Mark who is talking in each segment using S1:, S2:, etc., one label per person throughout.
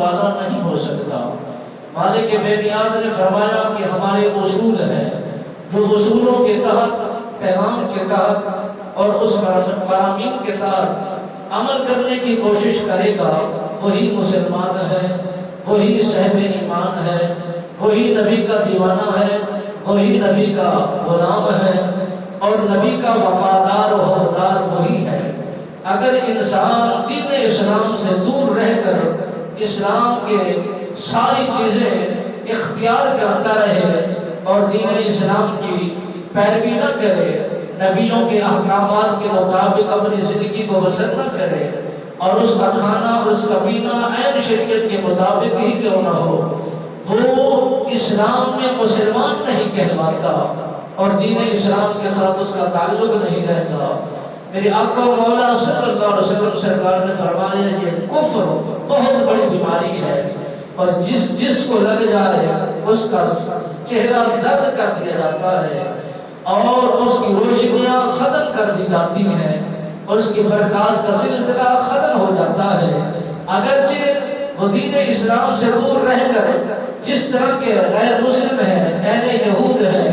S1: والا نہیں ہو سکتا۔ مالک بے نیاز نے فرمایا کہ ہمارے اصول ہیں، جو اصولوں کے تحت، پیغام کے تحت اور اس فرامین کے تحت عمل کرنے کی کوشش کرے گا وہی مسلمان ہے، وہی صاحب ایمان ہے، وہی نبی کا دیوانہ ہے، وہی نبی کا غلام ہے، اور نبی کا وفادار و حوادار وہی ہے۔ اگر انسان دین اسلام سے دور رہ کر اسلام کے ساری چیزیں اختیار کرتا رہے اور دین اسلام کی پیروی نہ کرے، نبیوں کے احکامات کے مطابق اپنی زندگی کو بسر نہ کرے، اور اس کا کھانا اور اس کا پینا عین شریعت کے مطابق ہی کیوں نہ ہو، وہ اسلام میں مسلمان نہیں کہلاتا اور دین اسلام کے ساتھ اس کا تعلق نہیں رہتا۔ میرے آقا و مولا صلی اللہ علیہ وسلم سرکار نے فرمایا یہ کفر بہت بڑی بیماری ہے، اور جس کو لگ جائے اس کا چہرہ زرد کر دیا جاتا ہے اور اس کی روشنیاں ختم کر دی جاتی ہیں اور اس کی برکات کا سلسلہ ختم ہو جاتا ہے۔ اگرچہ وہ دین اسلام سے دور رہ کر جس طرح کے غیر مسلم ہے، اہل یہود ہے،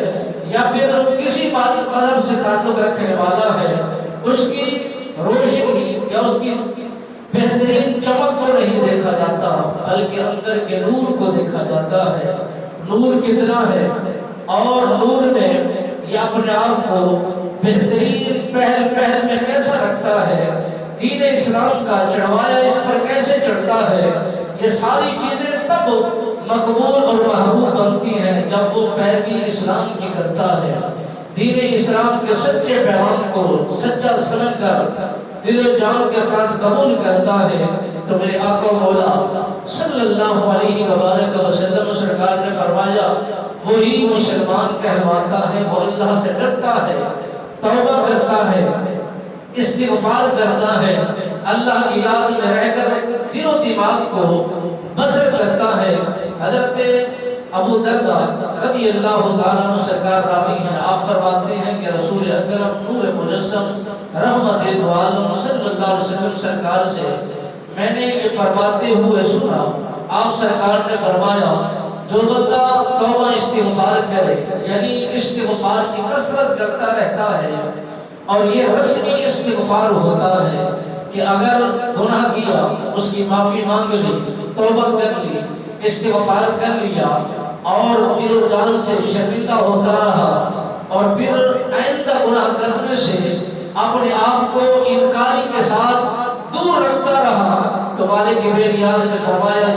S1: یا پھر کسی مذہب سے تعلق رکھنے والا ہے، اس کی روشنی یا اس کی بہترین چمک کو نہیں دیکھا جاتا، بلکہ اندر کے نور کو دیکھا جاتا ہے۔ نور کتنا ہے اور نور میں یہ اپنے آپ کو بہترین پہل میں کیسا رکھتا ہے، دین اسلام کا چڑھوایا اس پر کیسے چڑھتا ہے، یہ ساری چیزیں تب مقبول اور محبوب بنتی ہیں جب وہ پیروی اسلام کی کرتا ہے، دین اسلام کے سچے پیغام کو سچا سمجھ کر دل و جان کے ساتھ قبول کرتا ہے۔ تو میرے آقا و مولا صلی اللہ علیہ وآلہ وسلم سرکار نے فرمایا وہی مسلمان کہلواتا ہے، وہ اللہ سے ڈرتا ہے، توبہ کرتا ہے، استغفار کرتا ہے، اللہ کی یاد میں رہ کر دل و دماغ کو بسر کرتا ہے۔ حضرت ابو درداء رضی اللہ تعالیٰ عنہ سرکار راوی ہیں، آپ فرماتے ہیں کہ رسول اکرم نور مجسم رحمت دو عالم صلی اللہ علیہ وسلم سرکار سے میں نے یہ فرماتے ہوئے سنا، آپ سرکار نے فرمایا جو بندہ توبہ استغفار کرے، یعنی استغفار کی کثرت کرتا رہتا ہے، اور یہ رسمی استغفار ہوتا ہے کہ اگر گناہ کیا اس کی معافی مانگ لی، توبہ کر لی، استغفار کر لیا اور دل و جان سے شرمندہ ہوتا رہا، اور پھر آئندہ گناہ کرنے سے اپنے آپ کو انکاری کے ساتھ دور رکھتا رہا، تو مالک بے نیاز نے فرمایا